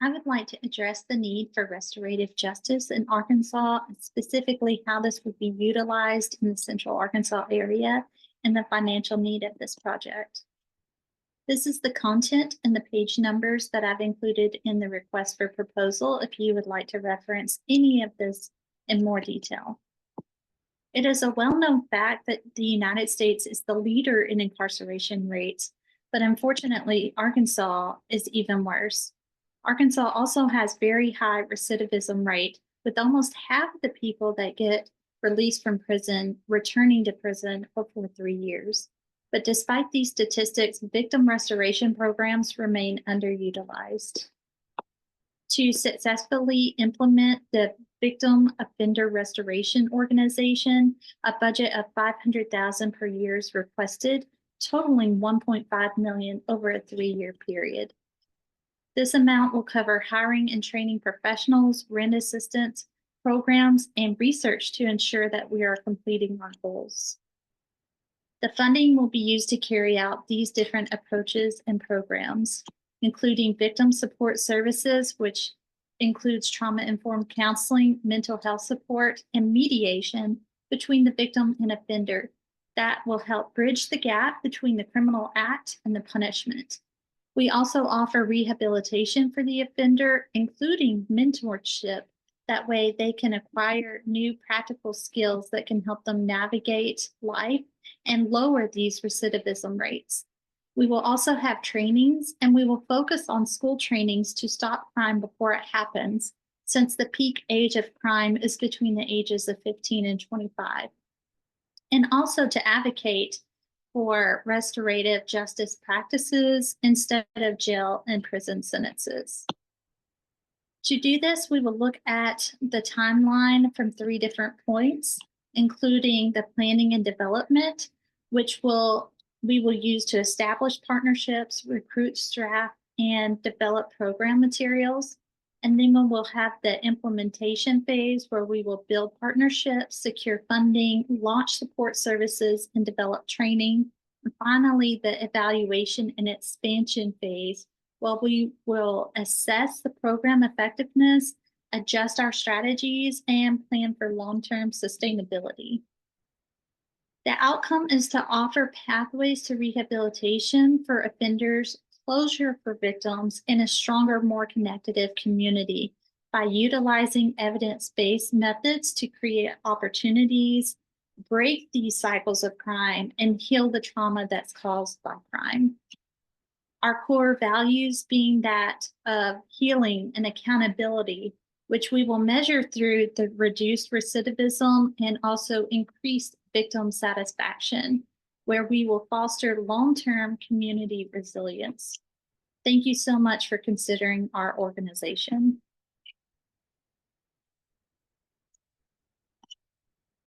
I would like to address the need for restorative justice in Arkansas, and specifically how this would be utilized in the Central Arkansas area and the financial need of this project. This is the content and the page numbers that I've included in the request for proposal if you would like to reference any of this in more detail. It is a well-known fact that the United States is the leader in incarceration rates, but unfortunately, Arkansas is even worse. Arkansas also has very high recidivism rate, with almost half of the people that get released from prison returning to prison before 3 years. But despite these statistics, victim restoration programs remain underutilized. To successfully implement the Victim Offender Restoration Organization, a budget of $500,000 per year is requested, totaling $1.5 million over a 3-year period. This amount will cover hiring and training professionals, rent assistants, programs, and research to ensure that we are completing our goals. The funding will be used to carry out these different approaches and programs, including victim support services, which includes trauma-informed counseling, mental health support, and mediation between the victim and offender. That will help bridge the gap between the criminal act and the punishment. We also offer rehabilitation for the offender, including mentorship. That way they can acquire new practical skills that can help them navigate life and lower these recidivism rates. We will also have trainings, and we will focus on school trainings to stop crime before it happens, since the peak age of crime is between the ages of 15 and 25. And also to advocate for restorative justice practices instead of jail and prison sentences. To do this, we will look at the timeline from 3 different points, including the planning and development, which we will use to establish partnerships, recruit staff, and develop program materials. And then we will have the implementation phase where we will build partnerships, secure funding, launch support services, and develop training. And finally, the evaluation and expansion phase, where we will assess the program effectiveness, adjust our strategies, and plan for long-term sustainability. The outcome is to offer pathways to rehabilitation for offenders, closure for victims, and a stronger, more connected community by utilizing evidence-based methods to create opportunities, break these cycles of crime, and heal the trauma that's caused by crime. Our core values being that of healing and accountability, which we will measure through the reduced recidivism and also increased victim satisfaction, where we will foster long-term community resilience. Thank you so much for considering our organization.